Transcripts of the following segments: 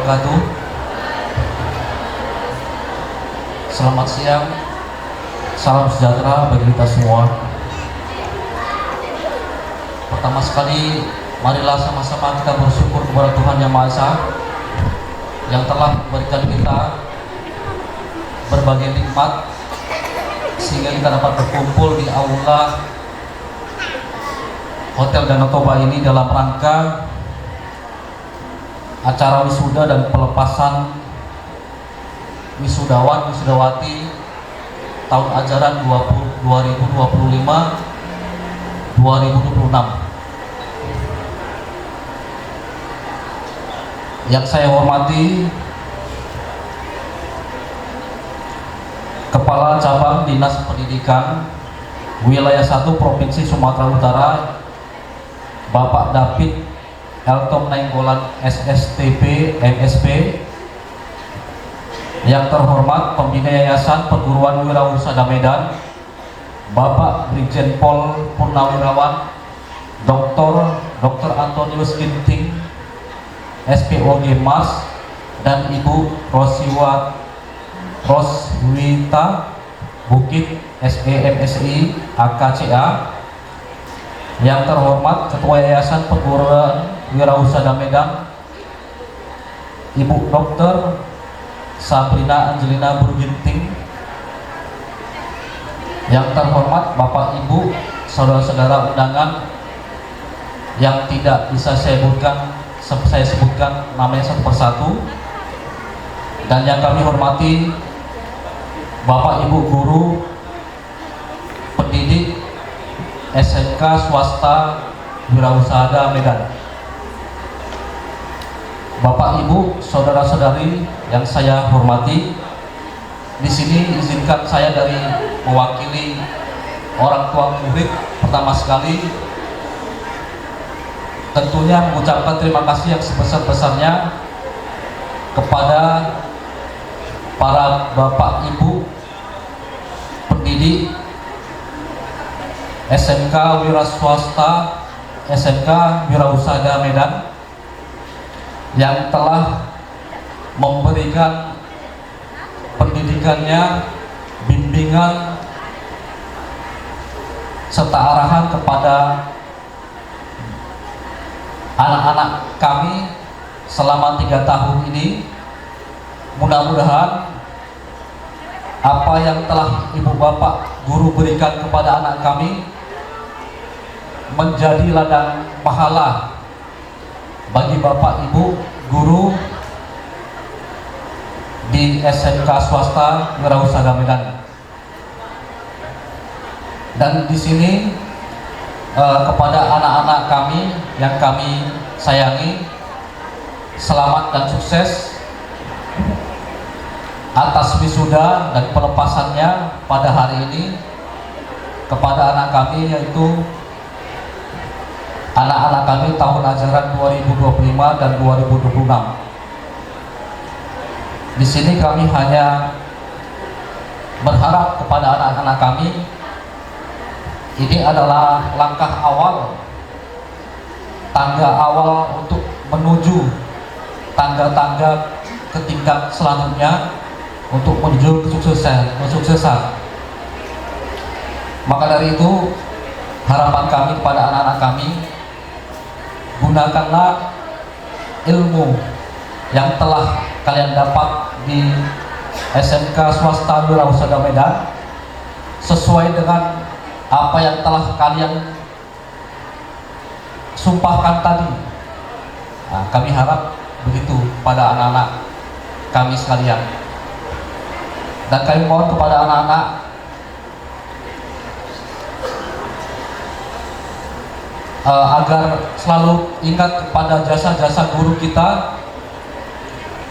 wabarakatuh. Selamat siang, salam sejahtera bagi kita semua. Pertama sekali, marilah sama-sama kita bersyukur kepada Tuhan Yang Maha Esa yang telah memberikan kita berbagai nikmat sehingga kita dapat berkumpul di aula Hotel Danau Toba ini dalam rangka acara wisuda dan pelepasan wisudawan wisudawati tahun ajaran 2025-2026. Yang saya hormati Kepala Cabang Dinas Pendidikan Wilayah 1 Provinsi Sumatera Utara, Bapak David Eltom Nainggolan SSTP MSP. Yang terhormat Pembina Yayasan Perguruan Wirausaha Medan, Bapak Brigjen Pol Purnawirawan Dr. Antonius Ginting SPOG Mars, dan Ibu Roswita Bukit SEMSI AKCA. Yang terhormat Ketua Yayasan Perguruan Wirausaha Medan, Ibu Dr. Sabrina Angelina Burginting. Yang terhormat Bapak Ibu, saudara-saudara undangan yang tidak bisa saya sebutkan namanya satu persatu. Dan yang kami hormati Bapak Ibu guru pendidik SMK Swasta Wirausaha Medan, Bapak Ibu, saudara-saudari yang saya hormati, di sini izinkan saya dari mewakili orang tua murid pertama sekali tentunya mengucapkan terima kasih yang sebesar-besarnya kepada para Bapak Ibu pendidik SMK Wiraswasta SMK Wirausaha Medan yang telah memberikan pendidikannya, bimbingan serta arahan kepada anak-anak kami selama 3 tahun ini. Mudah-mudahan apa yang telah ibu bapak guru berikan kepada anak kami menjadi ladang pahala bagi bapak ibu guru di SMK Swasta Wirausaha Medan. Dan di sini kepada anak-anak kami yang kami sayangi, selamat dan sukses atas wisuda dan pelepasannya pada hari ini. Kepada anak kami, yaitu anak-anak kami tahun ajaran 2025 dan 2026. Di sini kami hanya berharap kepada anak-anak kami, ini adalah langkah awal, tangga awal untuk menuju tangga-tangga ke tingkat selanjutnya untuk menuju kesuksesan. Maka dari itu, harapan kami kepada anak-anak kami, gunakanlah ilmu yang telah kalian dapat di SMK Swasta Wirausaha Medan sesuai dengan apa yang telah kalian sumpahkan tadi. Nah, kami harap begitu pada anak-anak kami sekalian. Dan kami mohon kepada anak-anak agar selalu ingat kepada jasa-jasa guru kita.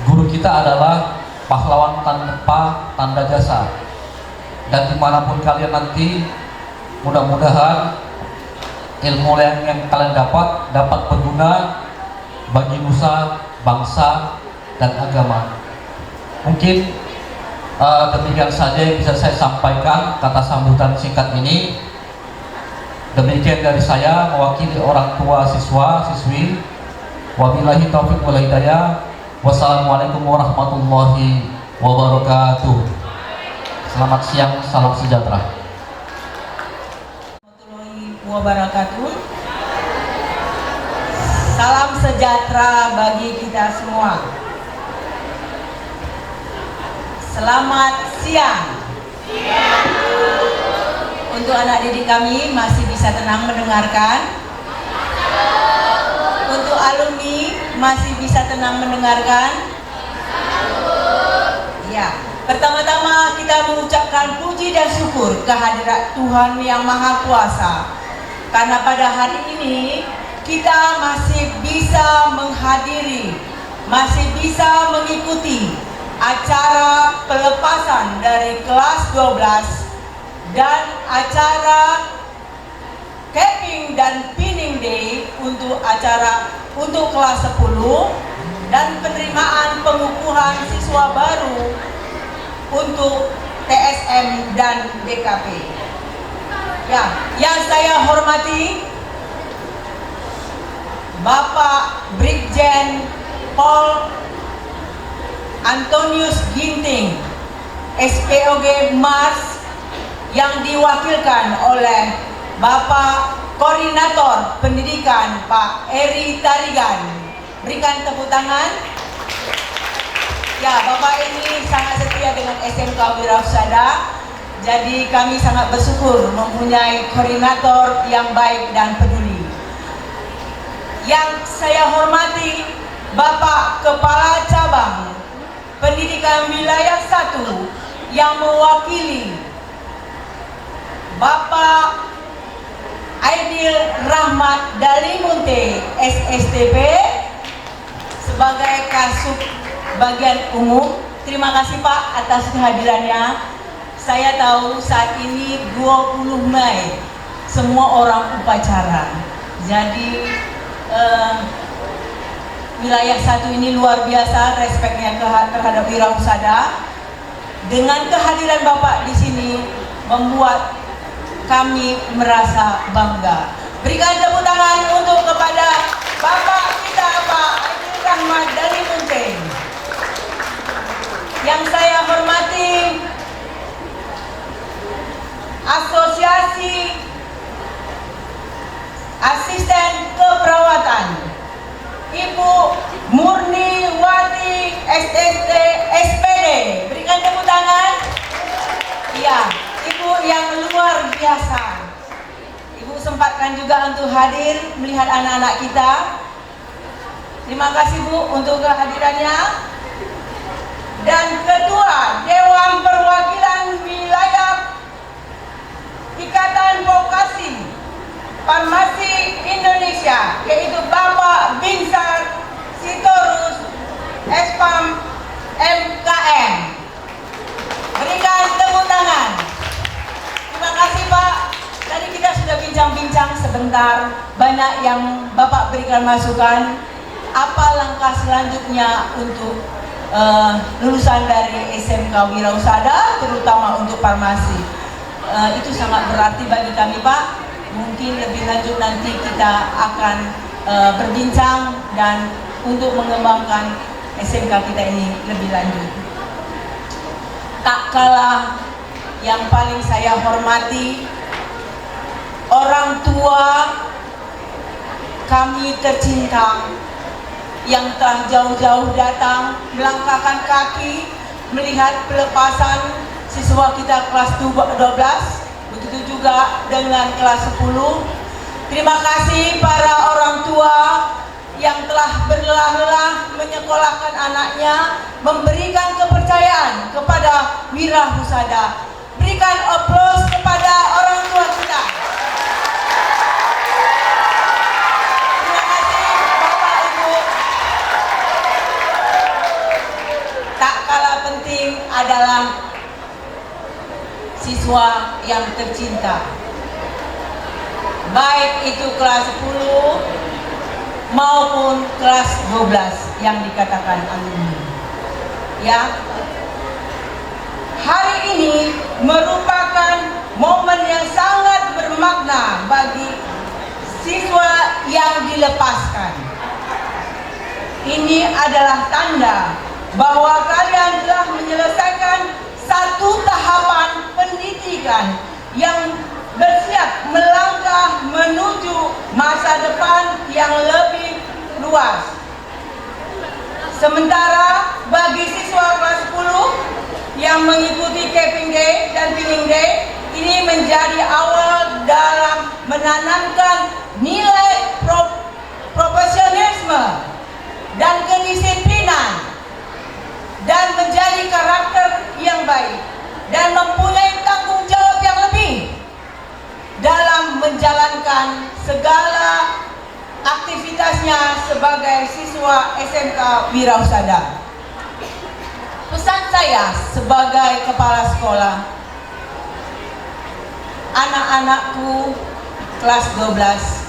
Guru kita adalah pahlawan tanpa tanda jasa. Dan dimanapun kalian nanti, mudah-mudahan ilmu yang kalian dapat berguna bagi nusa, bangsa, dan agama. Mungkin demikian saja yang bisa saya sampaikan kata sambutan singkat ini. Demikian dari saya mewakili orang tua siswa-siswi. Wabillahi taufiq wal hidayah. Wassalamualaikum warahmatullahi wabarakatuh. Selamat siang, salam sejahtera. Warahmatullahi wabarakatuh. Salam sejahtera bagi kita semua. Selamat siang. Untuk anak didik kami masih bisa tenang mendengarkan. Untuk alumni masih bisa tenang mendengarkan. Ya, pertama-tama kita mengucapkan puji dan syukur kehadirat Tuhan Yang Maha Kuasa. Karena pada hari ini kita masih bisa menghadiri, masih bisa mengikuti acara pelepasan dari kelas 12 dan acara capping dan pinning day untuk kelas 10 dan penerimaan pengukuhan siswa baru untuk TSM dan DKP. Ya, yang saya hormati Bapak Brigjen Paul Antonius Ginting, SPOG Mars, yang diwakilkan oleh Bapak Koordinator Pendidikan Pak Eri Tarigan. Berikan tepuk tangan. Ya, Bapak ini sangat setia dengan SMK Wirausaha. Jadi kami sangat bersyukur mempunyai koordinator yang baik dan peduli. Yang saya hormati Bapak Kepala Cabang Pendidikan Wilayah 1 yang mewakili Bapak Aidil Rahmat Dalimunte SSTP sebagai Kasub Bagian Umum. Terima kasih Pak atas kehadirannya. Saya tahu saat ini 20 Mei semua orang upacara. Jadi wilayah 1 ini luar biasa respeknya terhadap wirausaha. Dengan kehadiran Bapak di sini membuat kami merasa bangga. Berikan tepuk tangan untuk kepada Bapak kita Pak Aidil Rahmat Dalimunte. Yang saya hormati Asosiasi Asisten Keperawatan Ibu Murniwati SST SPD. Berikan tepuk tangan. Iya, Ibu yang luar biasa. Ibu sempatkan juga untuk hadir melihat anak-anak kita. Terima kasih Bu untuk kehadirannya. Dan Ketua Dewan Perwakilan Wilayah Ikatan Vokasi Farmasi Indonesia, yaitu Bapak Binsar Sitorus Espam MKM. Berikan tepuk tangan. Terima kasih Pak. Tadi kita sudah bincang-bincang sebentar, banyak yang Bapak berikan masukan. Apa langkah selanjutnya untuk lulusan dari SMK Wirausaha, terutama untuk farmasi? Itu sangat berarti bagi kami Pak. Mungkin lebih lanjut nanti kita akan berbincang dan untuk mengembangkan SMK kita ini lebih lanjut. Tak kalah yang paling saya hormati orang tua kami tercinta yang telah jauh-jauh datang melangkahkan kaki melihat pelepasan siswa kita kelas 12, begitu juga dengan kelas 10. Terima kasih para orang tua yang telah berlelah-lelah menyekolahkan anaknya, memberikan kepercayaan kepada wirausaha. Berikan aplaus kepada orang tua kita. Terima kasih Bapak Ibu. Tak kalah penting adalah siswa yang tercinta, baik itu kelas 10 maupun kelas 12 yang dikatakan alumni. Ya, hari ini merupakan momen yang sangat bermakna bagi siswa yang dilepaskan. Ini adalah tanda bahwa kalian telah menyelesaikan satu tahapan pendidikan yang bersiap melangkah menuju masa depan yang lebih luas. Sementara bagi siswa kelas 10 yang mengikuti Keping Day dan Pinning Day, ini menjadi awal dalam menanamkan nilai profesionalisme dan kedisiplinan, dan menjadi karakter yang baik, dan mempunyai tanggung jawab yang lebih dalam menjalankan segala aktivitasnya sebagai siswa SMK Wirausaha. Pesan saya sebagai kepala sekolah, anak-anakku kelas 12,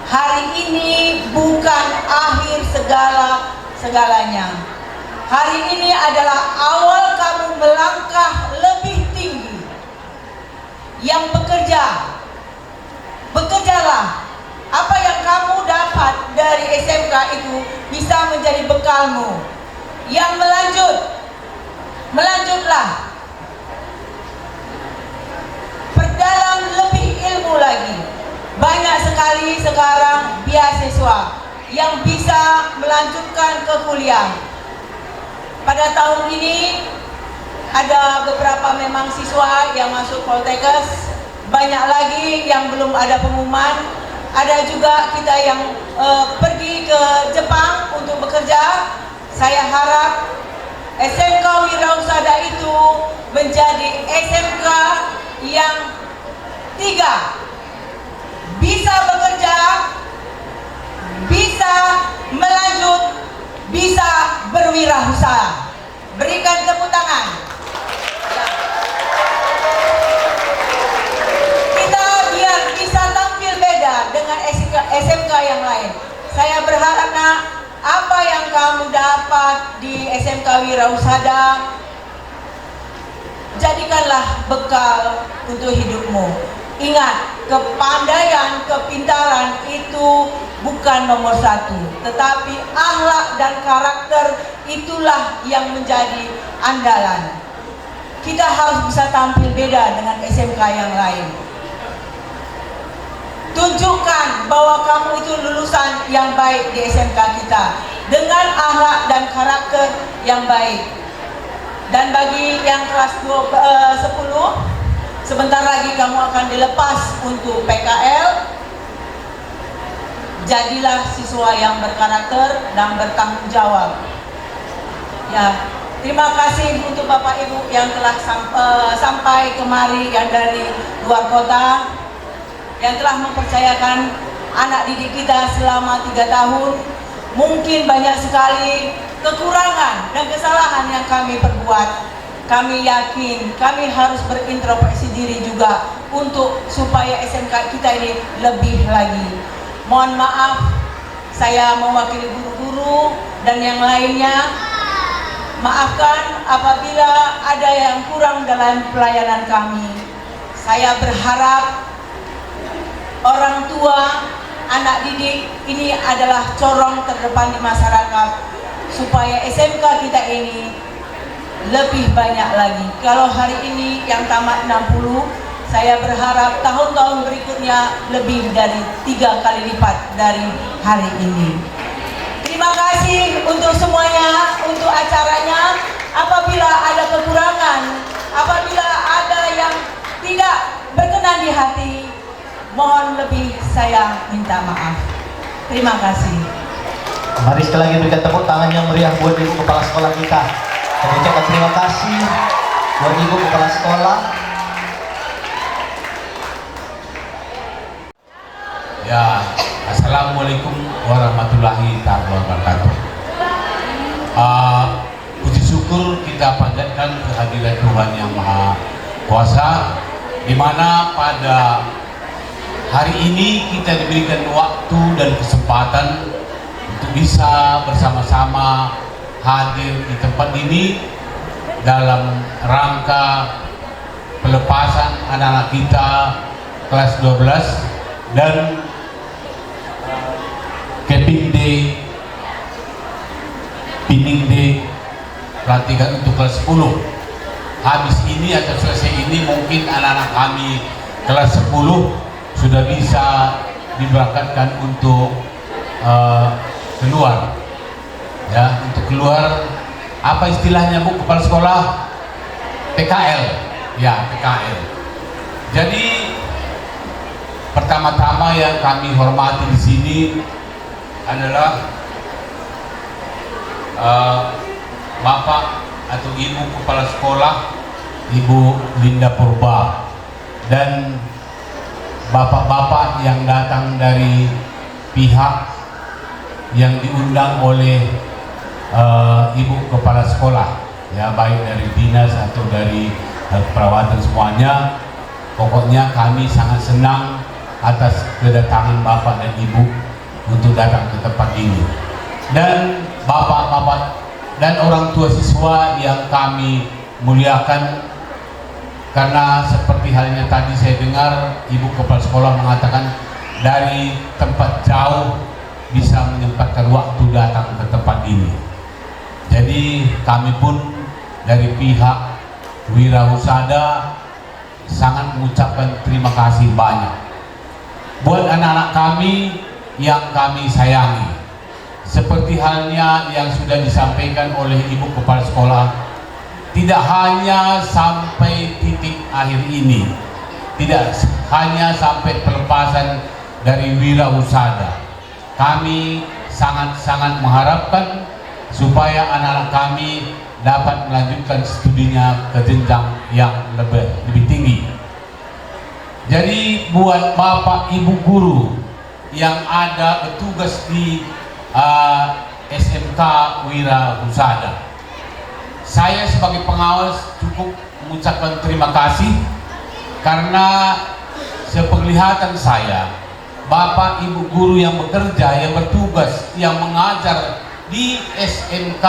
hari ini bukan akhir segalanya. Hari ini adalah awal kamu melangkah lebih tinggi. Yang bekerjalah. Apa yang kamu dapat dari SMK itu bisa menjadi bekalmu. Yang melanjutlah. Perdalam lebih ilmu lagi. Banyak sekali sekarang beasiswa yang bisa melanjutkan ke kuliah. Pada tahun ini ada beberapa memang siswa yang masuk Poltekkes, banyak lagi yang belum ada pengumuman. Ada juga kita yang pergi ke Jepang untuk bekerja. Saya harap SMK Wirausaha itu menjadi SMK yang 3, bisa bekerja, bisa melanjut, bisa berwirausaha. Berikan tepuk tangan. Kita biar bisa tampil beda dengan SMK yang lain. Saya berharap apa yang kamu dapat di SMK Wirausaha, jadikanlah bekal untuk hidupmu. Ingat, kepandaian, kepintaran itu bukan nomor 1, tetapi akhlak dan karakter itulah yang menjadi andalan. Kita harus bisa tampil beda dengan SMK yang lain. Tunjukkan bahwa kamu itu lulusan yang baik di SMK kita dengan akhlak dan karakter yang baik. Dan bagi yang kelas 10, sebentar lagi kamu akan dilepas untuk PKL. Jadilah siswa yang berkarakter dan bertanggung jawab. Ya, terima kasih untuk Bapak Ibu yang telah sampai kemari, yang dari luar kota, yang telah mempercayakan anak didik kita selama 3 tahun. Mungkin banyak sekali kekurangan dan kesalahan yang kami perbuat. Kami yakin kami harus berintrospeksi diri juga untuk supaya SMK kita ini lebih lagi. Mohon maaf, saya mewakili guru-guru dan yang lainnya. Maafkan apabila ada yang kurang dalam pelayanan kami. Saya berharap orang tua, anak didik ini adalah corong terdepan di masyarakat supaya SMK kita ini lebih banyak lagi. Kalau hari ini yang tamat 60, saya berharap tahun-tahun berikutnya lebih dari 3 kali lipat dari hari ini. Terima kasih untuk semuanya, untuk acaranya. Apabila ada kekurangan, apabila ada yang tidak berkenan di hati, mohon lebih saya minta maaf. Terima kasih. Mari sekali lagi berikan tepuk tangan yang meriah buat Ibu Kepala Sekolah kita. Kami ucapkan terima kasih buat Ibu Kepala Sekolah. Ya, Assalamualaikum warahmatullahi wabarakatuh. Puji syukur kita panjatkan kehadiran Tuhan Yang Maha Kuasa, di mana pada hari ini kita diberikan waktu dan kesempatan untuk bisa bersama-sama hadir di tempat ini dalam rangka pelepasan anak-anak kita kelas 12 dan Keping Day Piningde pelatihan untuk kelas 10. Habis ini atau selesai ini mungkin anak-anak kami kelas 10 sudah bisa diberangkatkan untuk keluar, ya, untuk keluar. Apa istilahnya Bu kepala sekolah? PKL, ya, PKL. Jadi pertama-tama yang kami hormati di sini adalah Bapak atau Ibu kepala sekolah, Ibu Linda Purba, dan bapak-bapak yang datang dari pihak yang diundang oleh Ibu kepala sekolah, ya, baik dari dinas atau dari perawatan semuanya. Pokoknya kami sangat senang atas kedatangan Bapak dan Ibu untuk datang ke tempat ini, dan bapak-bapak dan orang tua siswa yang kami muliakan, karena seperti halnya tadi saya dengar Ibu kepala sekolah mengatakan dari tempat jauh bisa menyempatkan waktu datang ke tempat ini. Jadi kami pun dari pihak Wirahusada sangat mengucapkan terima kasih banyak buat anak-anak kami yang kami sayangi. Seperti halnya yang sudah disampaikan oleh Ibu kepala sekolah, tidak hanya sampai titik akhir ini, tidak hanya sampai pelepasan dari Wirahusada, kami sangat-sangat mengharapkan supaya anak-anak kami dapat melanjutkan studinya ke jenjang yang lebih tinggi. Jadi buat Bapak Ibu guru yang ada bertugas di SMK Wirahusada, saya sebagai pengawas cukup mengucapkan terima kasih, karena sepenglihatan saya Bapak Ibu guru yang bekerja, yang bertugas, yang mengajar di SMK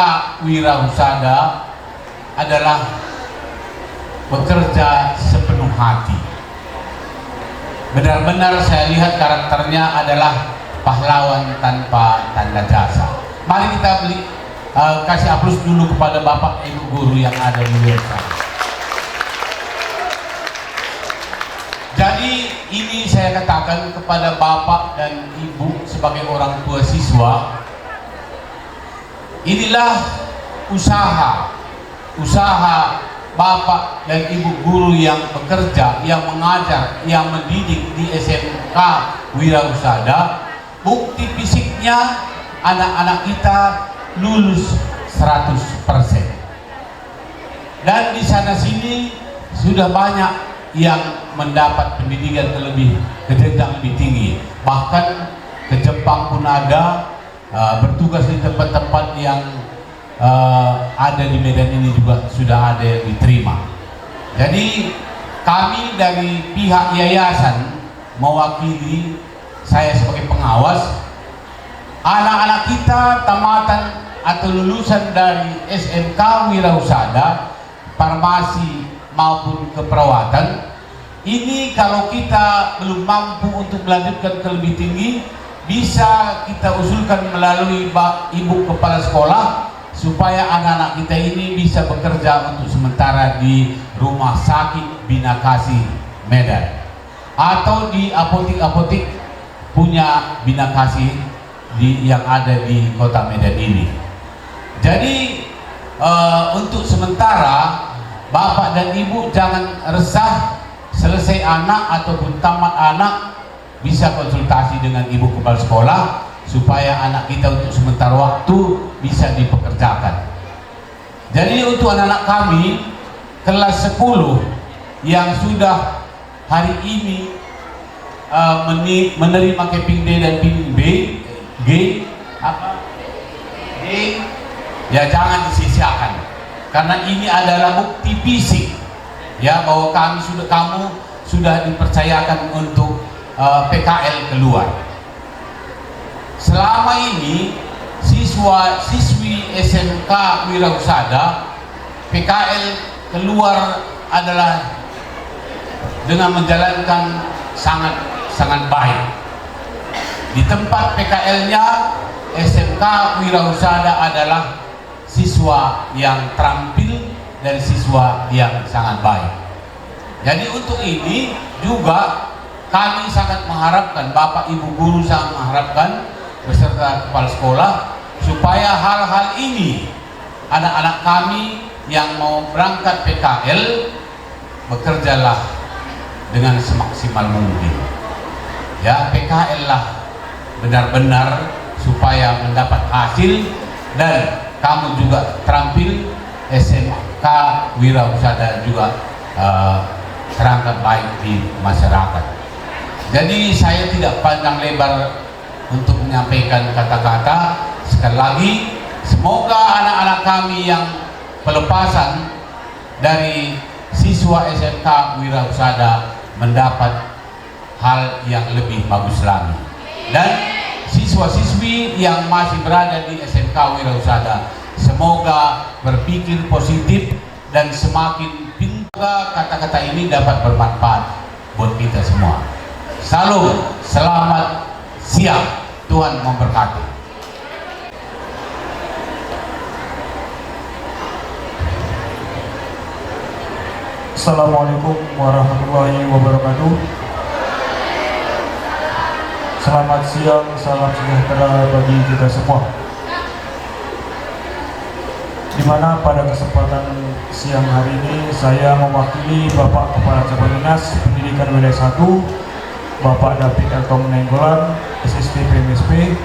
Wirahusada adalah bekerja sepenuh hati. Benar-benar saya lihat karakternya adalah pahlawan tanpa tanda jasa. Mari kita kasih aplaus dulu kepada Bapak Ibu guru yang ada di luar sana. Jadi ini saya katakan kepada Bapak dan Ibu sebagai orang tua siswa, inilah usaha Bapak dan Ibu guru yang bekerja, yang mengajar, yang mendidik di SMK Wirahusada. Bukti fisiknya anak-anak kita lulus 100%. Dan di sana sini sudah banyak yang mendapat pendidikan ke jenjang lebih tinggi. Bahkan ke Jepang pun ada, bertugas di tempat-tempat yang ada di Medan ini juga sudah ada yang diterima. Jadi kami dari pihak yayasan mewakili, saya sebagai pengawas, anak-anak kita tamatan atau lulusan dari SMK Wirahusada, farmasi maupun keperawatan, ini kalau kita belum mampu untuk melanjutkan ke lebih tinggi, bisa kita usulkan melalui Ibu kepala sekolah supaya anak-anak kita ini bisa bekerja untuk sementara di Rumah Sakit Bina Kasih Medan atau di apotik-apotik punya Bina Kasih yang ada di kota Medan ini. Jadi untuk sementara Bapak dan Ibu jangan resah, selesai anak ataupun tamat anak bisa konsultasi dengan Ibu kepala sekolah supaya anak kita untuk sementara waktu bisa dipekerjakan. Jadi untuk anak-anak kami kelas 10 yang sudah hari ini menerima keping D dan keping G, ya jangan disia-siakan, karena ini adalah bukti fisik, ya, bahwa kamu sudah dipercayakan untuk PKL keluar. Selama ini siswi SMK Wirahusada PKL keluar adalah dengan menjalankan sangat baik. Di tempat PKL-nya SMK Wirahusada adalah siswa yang terampil dan siswa yang sangat baik. Jadi untuk ini juga kami sangat mengharapkan, Bapak Ibu guru sangat mengharapkan beserta kepala sekolah, supaya hal-hal ini anak-anak kami yang mau berangkat PKL bekerjalah dengan semaksimal mungkin. Ya, PKL lah benar-benar supaya mendapat hasil dan kamu juga terampil, SMK Wirausaha juga terangkat baik di masyarakat. Jadi saya tidak panjang lebar untuk menyampaikan kata-kata. Sekali lagi, semoga anak-anak kami yang pelepasan dari siswa SMK Wirausaha mendapat hal yang lebih bagus lagi, dan siswa-siswi yang masih berada di SMK Wirausaha semoga berpikir positif dan semakin pintar. Kata-kata ini dapat bermanfaat buat kita semua. Salam, selamat siang, Tuhan memberkati. Assalamualaikum warahmatullahi wabarakatuh. Selamat siang, salam sejahtera bagi kita semua. Dimana pada kesempatan siang hari ini saya mewakili Bapak Kepala Cabang Dinas Pendidikan Wilayah 1, Bapak David Elton Nenggolan, SST PMSP,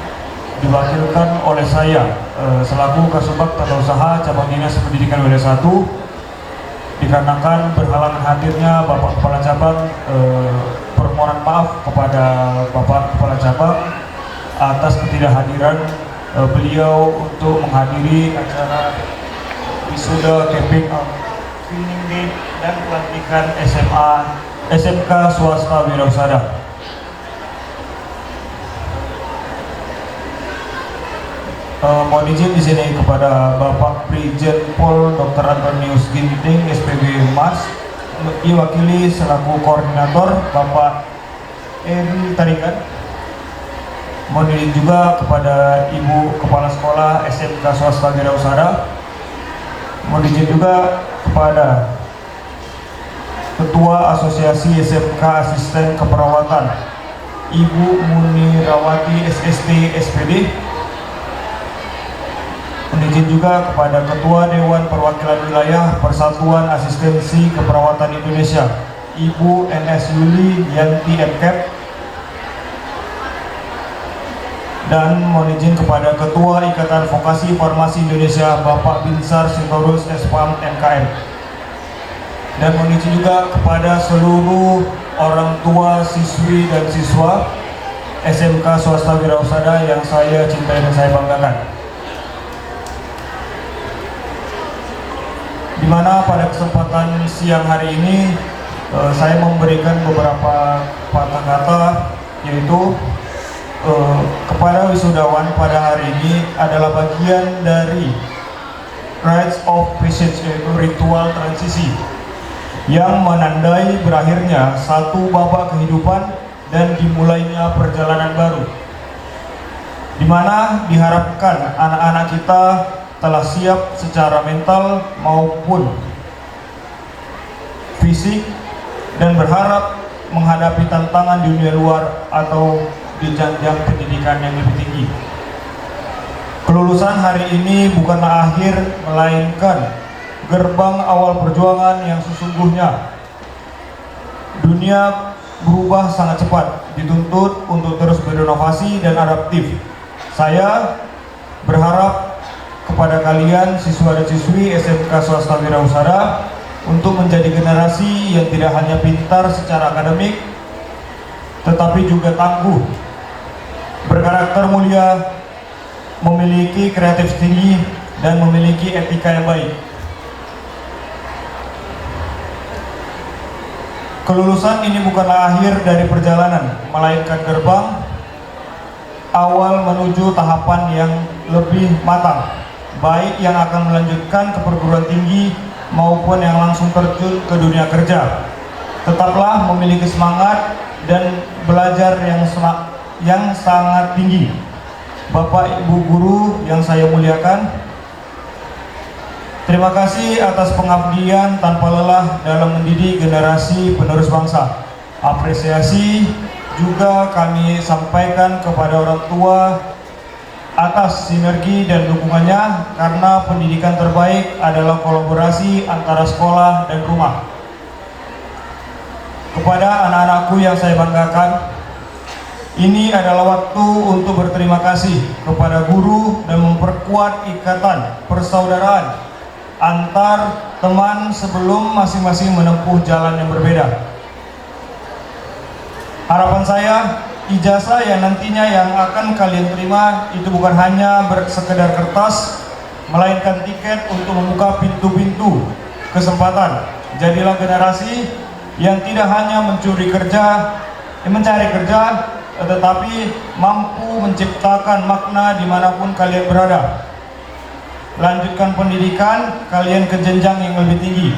diwakilkan oleh saya selaku Kasubag Tata Usaha Cabang Dinas Pendidikan Wilayah 1, dikarenakan berhalangan hadirnya Bapak Kepala Cabang, permohonan maaf kepada Bapak Kepala Cabang atas ketidakhadiran beliau untuk menghadiri acara wisuda camping training day dan pelantikan SMK swasta Wirausaha. Mohon izin di sini kepada Bapak Brigjen Pol Dr. Antonius Ginting, SPB Mas, diwakili selaku koordinator Bapak Eri Tarikan. Mohon izin juga kepada Ibu Kepala Sekolah SMK Swasta Wirausaha. Mohon izin juga kepada Ketua Asosiasi SMK Asisten Keperawatan Ibu Munirawati SST SPD. Izin juga kepada Ketua Dewan Perwakilan Wilayah Persatuan Asistensi Keperawatan Indonesia Ibu NS Yuli Yanti MKep, dan mohon izin kepada Ketua Ikatan Vokasi Farmasi Indonesia Bapak Binsar Sintorus SPAM MKM, dan mohon izin juga kepada seluruh orang tua siswi dan siswa SMK Swasta Wirausaha yang saya cintai dan saya banggakan. Di mana pada kesempatan siang hari ini saya memberikan beberapa patah kata, yaitu kepada wisudawan pada hari ini adalah bagian dari rites of passage, yaitu ritual transisi yang menandai berakhirnya satu babak kehidupan dan dimulainya perjalanan baru, di mana diharapkan anak-anak kita telah siap secara mental maupun fisik dan berharap menghadapi tantangan di dunia luar atau di jenjang pendidikan yang lebih tinggi. Kelulusan hari ini bukanlah akhir, melainkan gerbang awal perjuangan yang sesungguhnya. Dunia berubah sangat cepat, dituntut untuk terus berinovasi dan adaptif. Saya berharap kepada kalian siswa dan siswi SMK Swasta Wirausaha untuk menjadi generasi yang tidak hanya pintar secara akademik, tetapi juga tangguh, berkarakter mulia, memiliki kreatif tinggi, dan memiliki etika yang baik. Kelulusan ini bukanlah akhir dari perjalanan, melainkan gerbang awal menuju tahapan yang lebih matang, baik yang akan melanjutkan ke perguruan tinggi maupun yang langsung terjun ke dunia kerja. Tetaplah memiliki semangat dan belajar yang sangat tinggi. Bapak Ibu guru yang saya muliakan, Terima kasih atas pengabdian tanpa lelah dalam mendidik generasi penerus bangsa. Apresiasi juga kami sampaikan kepada orang tua atas sinergi dan dukungannya, karena pendidikan terbaik adalah kolaborasi antara sekolah dan rumah. Kepada anak-anakku yang saya banggakan, ini adalah waktu untuk berterima kasih kepada guru dan memperkuat ikatan persaudaraan antar teman sebelum masing-masing menempuh jalan yang berbeda. Harapan saya, ijazah yang nantinya yang akan kalian terima itu bukan hanya sekedar kertas, melainkan tiket untuk membuka pintu-pintu kesempatan. Jadilah generasi yang tidak hanya mencari kerja, tetapi mampu menciptakan makna dimanapun kalian berada. Lanjutkan pendidikan kalian ke jenjang yang lebih tinggi.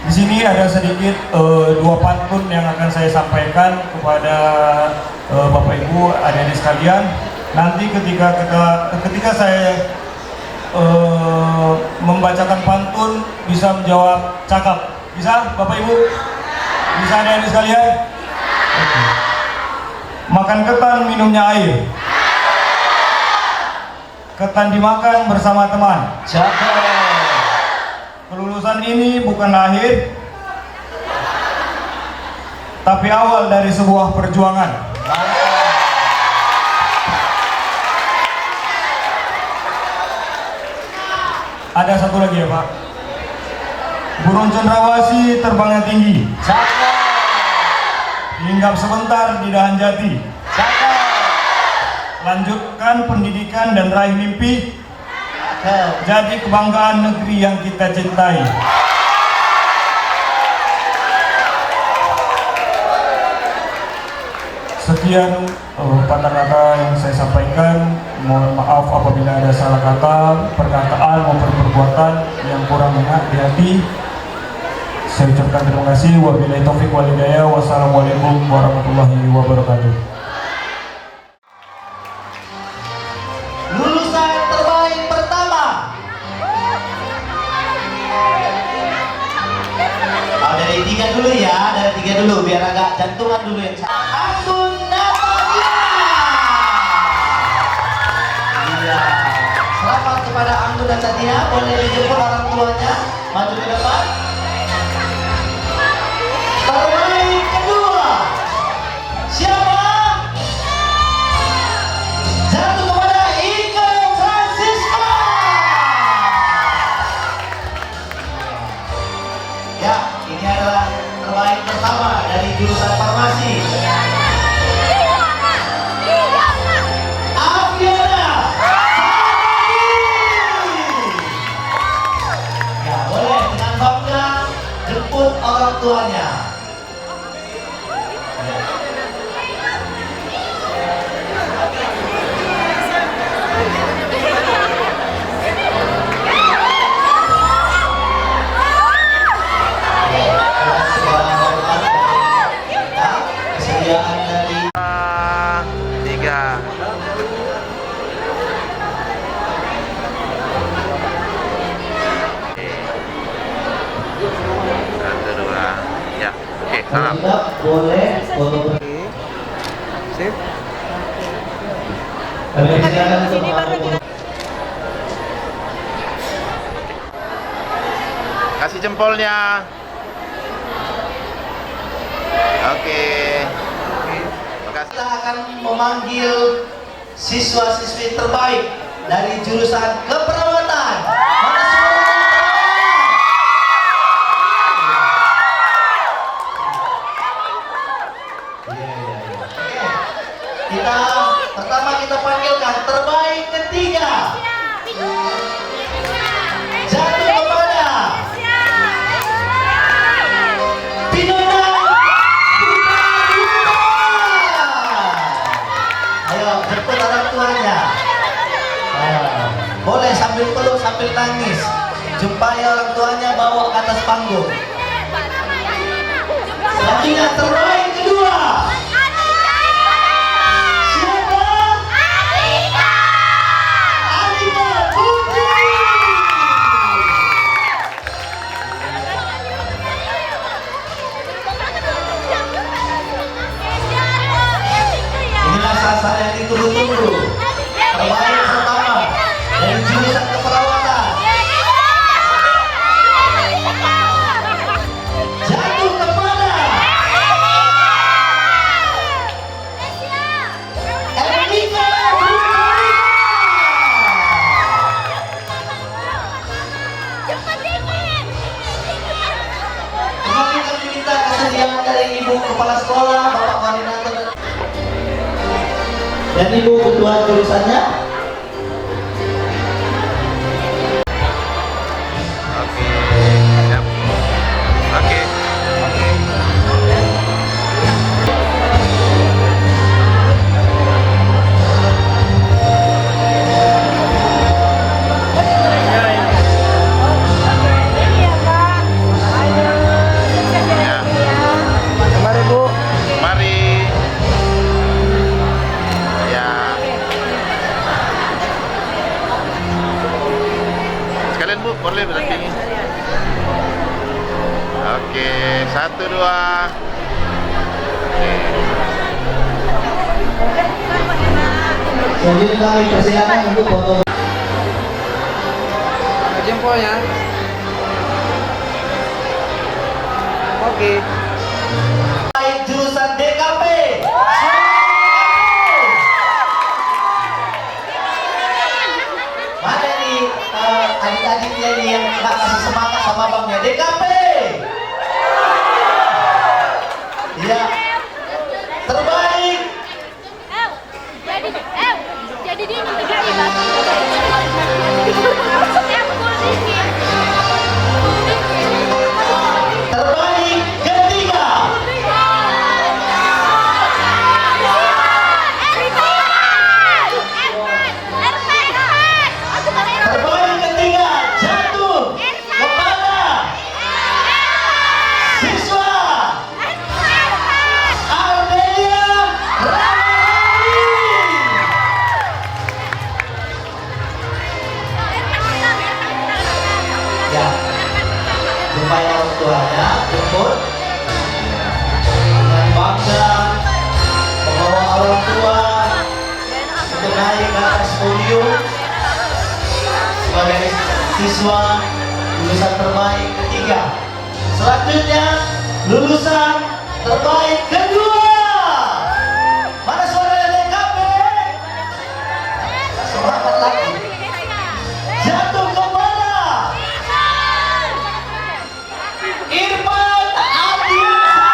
Di sini ada sedikit dua pantun yang akan saya sampaikan kepada Bapak Ibu, adik-adik sekalian. Nanti ketika saya membacakan pantun bisa menjawab cakap. Bisa Bapak Ibu? Bisa adik-adik sekalian? Oke. Makan ketan, minumnya air. Ketan dimakan bersama teman. Kelulusan ini bukan akhir, tapi awal dari sebuah perjuangan. Ada satu lagi ya Pak. Burung cendrawasih terbangnya tinggi. Hinggap sebentar di dahan jati. Lanjutkan pendidikan dan raih mimpi. Jadi kebanggaan negeri yang kita cintai. Sekian kata-kata yang saya sampaikan. Mohon maaf apabila ada salah kata, perkataan maupun perbuatan yang kurang enak di hati. Saya ucapkan terima kasih. Wabillahi taufiq wal hidayah. Wassalamualaikum warahmatullahi wabarakatuh. Lulusan terbaik pertama. Dari tiga dulu ya, dari tiga dulu biar agak jantungan dulu yang Anggun Natalia. Iya. Selamat kepada Anggun Natalia. Boleh dijemput orang tuanya maju ke depan. Terbaik kedua. Siapa? Jatuh kepada Iko Francisca. Ya, ini adalah terbaik pertama dari jurusan farmasi. Afiana. Ya, boleh dengan bangga jemput orang tuanya. Kesediaan dari tiga. Satu dua. Ya, oke, salam. tidak boleh foto Sip. kami persilakan untuk mengambil Kasih jempolnya. Oke. Makasih. Kita akan memanggil siswa-siswi terbaik dari jurusan keperawatan. Mana suaranya? Iya. Oke. Pertama kita panggilkan terbaik ketiga. Jatuh kepada Pinona. Ayo jemput orang tuanya. Boleh sambil peluk sambil nangis. Jumpai orang tuanya, bawa ke atas panggung. Selanjutnya terbaik kedua. Siapa? Alika Putri. pementasan yang ditunggu-tunggu. Terbaik pertama dari jurusan keperawatan. Jatuh kepada Erika Bukarika. Kembali kami minta kesediaan dari Ibu Kepala Sekolah, Bapak Koordinator dan Ibu Ketua jurusannya. Oke, siap. Oke. Mari Bu. Mari. Ya. Sekalian Bu, boleh berarti. Oke, 1, 2. Selanjutnya kami persilakan untuk foto. Jempolnya. Oke. Baik jurusan DKP. Mana nih adik-adiknya ini yang nggak kasih semangat sama abangnya? DKP. Iya. Terbaik. Jadi dia menegak Terbaik ketiga. Terbaik ketiga jatuh kepada siswa Ardelia Ramani. Ya, supaya orang tuanya jemput dengan bangga membawa orang tua untuk naik ke atas podium sebagai siswa lulusan terbaik ketiga. Selanjutnya lulusan terbaik kedua. Mana suara DKP? Semangat lagi. Jatuh kepada Irfan Adinsa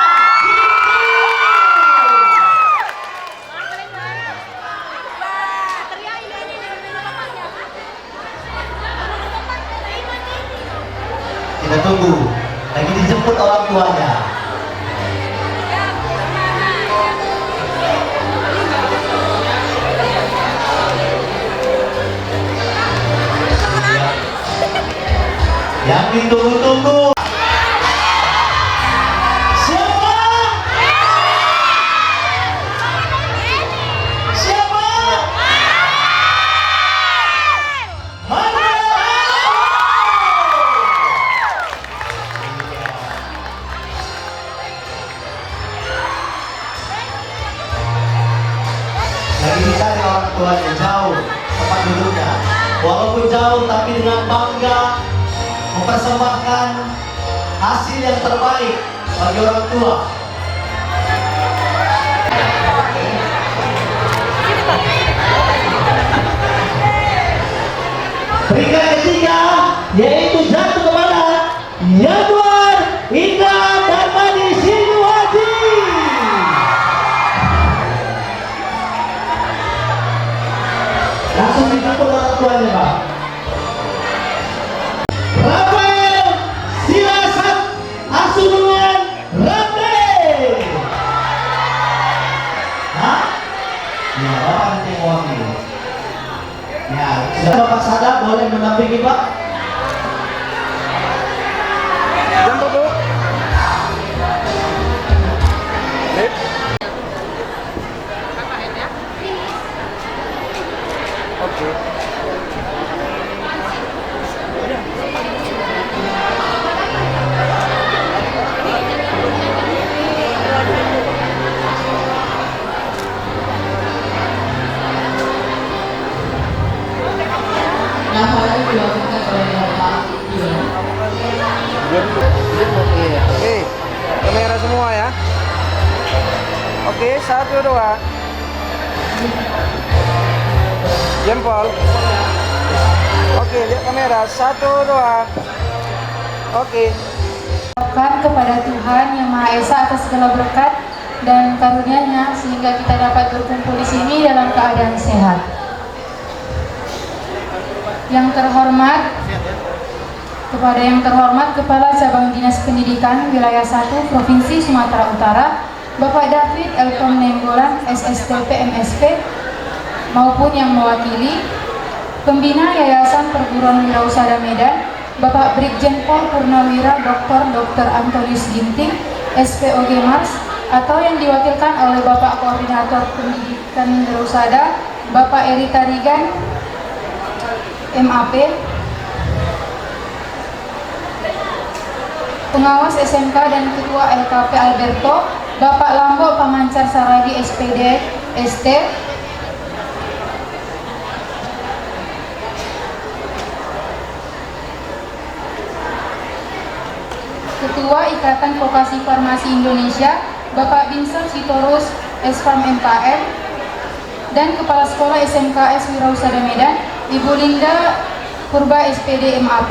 Kita tunggu, lagi dijemput orang tuanya. Yang ditunggu-tunggu. Siapa? Siapa? Mana? Lagi dicari orang tuanya, jauh tempat duduknya. Walaupun jauh tapi dengan bangga mempersembahkan hasil yang terbaik bagi orang tua. Peringkat ketiga yaitu jatuh kepada Yanuar Indra Darmadi Sinuwaji. Langsung dijemput orang tuanya, Pak. Rafael Silasat Asunungan Rande. Hah? Ya, Bapak nanti yang mewakili. Ya, sudah Bapak sadar boleh mendampingi Pak? Jempol Bu. Oke. semua ya. Oke, 1, 2. Jempol. Oke, lihat kamera. 1, 2. Oke. Kepada Tuhan Yang Maha Esa atas segala berkat dan karunia-Nya sehingga kita dapat berkumpul di sini dalam keadaan sehat. Yang terhormat Kepala Cabang Dinas Pendidikan Wilayah 1 Provinsi Sumatera Utara, Bapak David Elkom Nenggolan, SSTP MSP, maupun yang mewakili Pembina Yayasan Perguruan Wirausaha Medan, Bapak Brigjen Pol Purnawira Dr. Antonius Ginting, SPOG Mars, atau yang diwakilkan oleh Bapak Koordinator Pendidikan Wirausaha, Bapak Eri Tarigan, MAP, Pengawas SMK dan Ketua LKP Alberto, Bapak Lambo Pamancar Saragi SPD ST, Ketua Ikatan Vokasi Farmasi Indonesia, Bapak Vincent Sitorus SFAM MKM, dan Kepala Sekolah SMKS Wirausaha Medan, Ibu Linda Purba SPD MAP,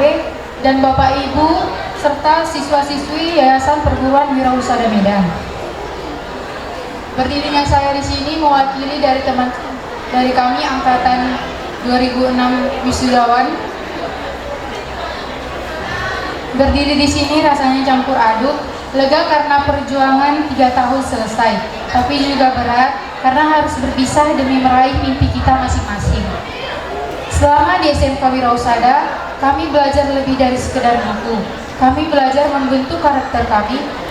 dan Bapak Ibu serta siswa-siswi Yayasan Perguruan Wirausaha Medan. Berdirinya saya di sini mewakili dari kami angkatan 2006 wisudawan. Berdiri di sini rasanya campur aduk, lega karena perjuangan 3 tahun selesai, tapi juga berat karena harus berpisah demi meraih mimpi kita masing-masing. Selama di SMK Wirausaha, kami belajar lebih dari sekedar buku. Kami belajar membentuk karakter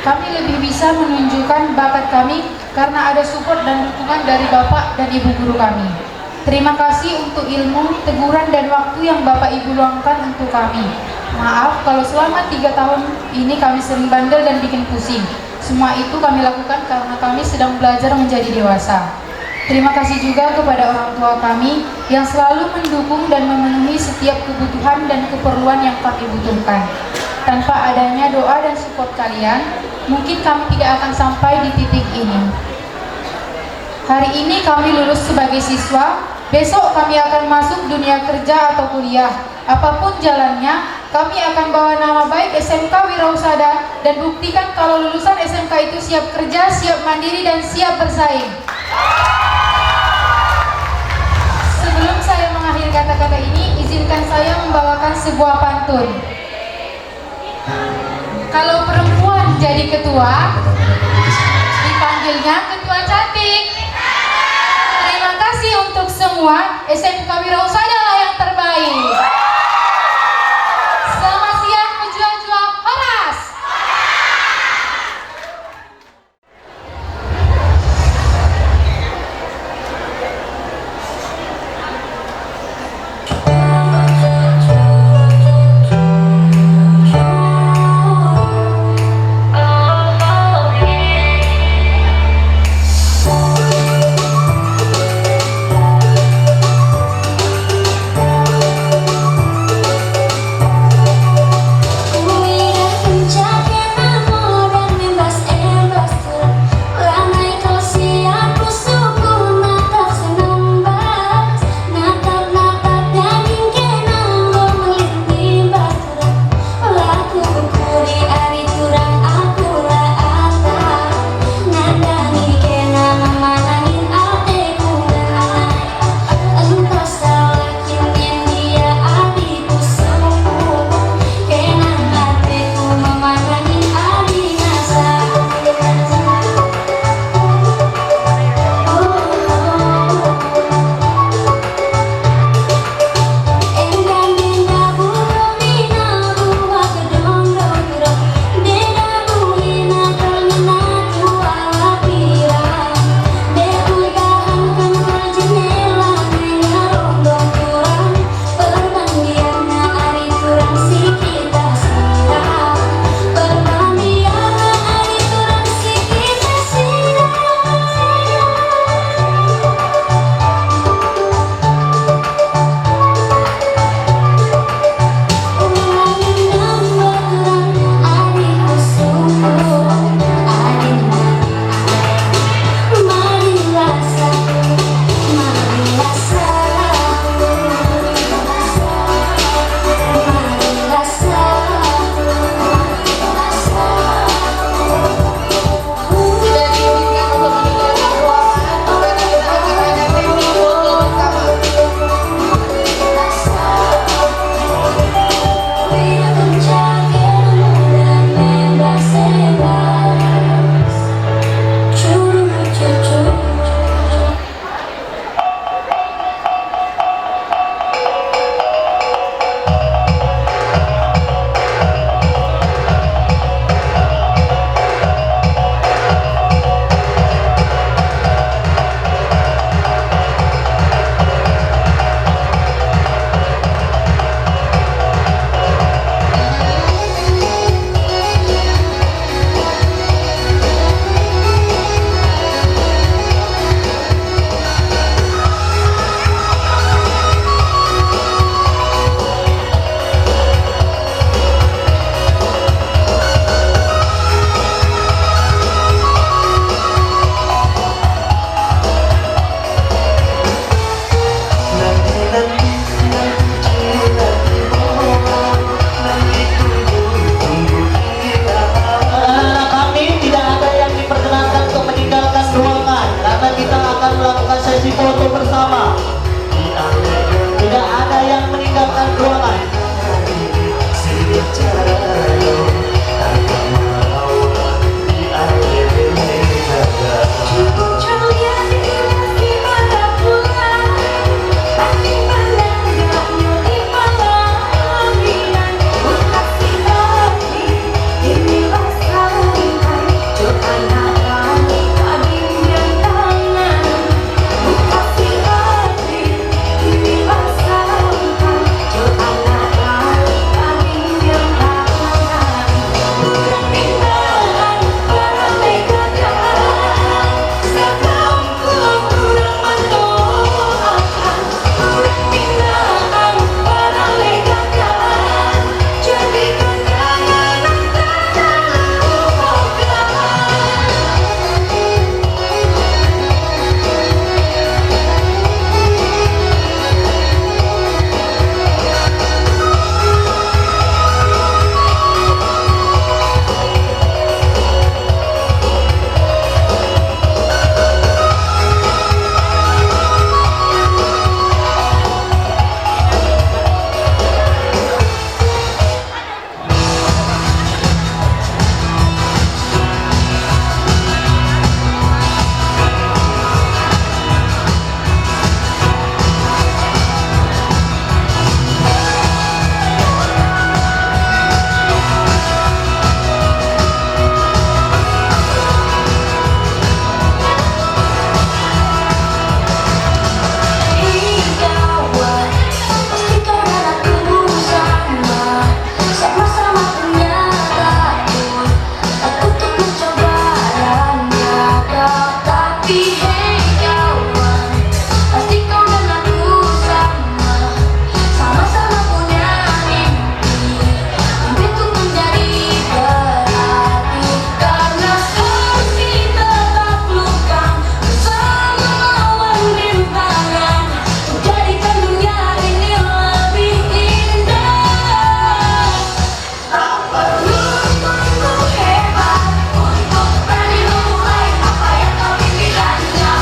kami lebih bisa menunjukkan bakat kami karena ada support dan dukungan dari Bapak dan Ibu guru kami. Terima kasih untuk ilmu, teguran, dan waktu yang Bapak Ibu luangkan untuk kami. Maaf kalau selama 3 tahun ini kami sering bandel dan bikin pusing. Semua itu kami lakukan karena kami sedang belajar menjadi dewasa. Terima kasih juga kepada orang tua kami yang selalu mendukung dan memenuhi setiap kebutuhan dan keperluan yang kami butuhkan. Tanpa adanya doa dan support kalian, mungkin kami tidak akan sampai di titik ini. Hari ini kami lulus sebagai siswa, besok kami akan masuk dunia kerja atau kuliah. Apapun jalannya, kami akan bawa nama baik SMK Wirausaha dan buktikan kalau lulusan SMK itu siap kerja, siap mandiri, dan siap bersaing. Sebelum saya mengakhiri kata-kata ini, izinkan saya membawakan sebuah pantun. Kalau perempuan jadi ketua, dipanggilnya ketua cantik. Terima kasih untuk semua, SMK Wirausaha lah yang terbaik. Selamat siang, pejuang-juang Horas. Tapi hei kawan, pasti kau dan aku sama-sama punya mimpi untuk menjadi berarti. Karena harus kita taklukkan bersama lawan rintangan, menjadikan dunia ini lebih indah. Tak perlu tunggu hebat untuk berani memulai apa yang kau impikannya.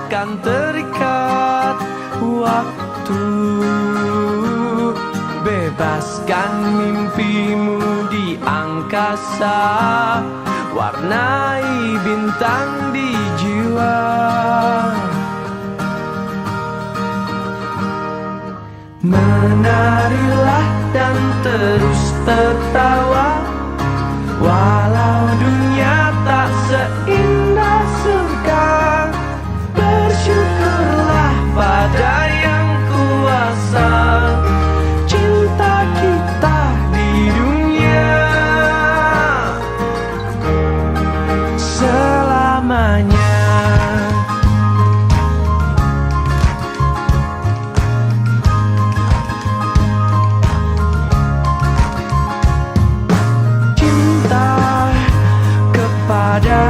takkan terikat waktu. Bebaskan mimpimu di angkasa, warnai bintang di jiwa. Menarilah dan terus tertawa, walau dunia tak seindah surga. Bersyukurlah pada yang kuasa, cinta kita di dunia selamanya. Cinta kepada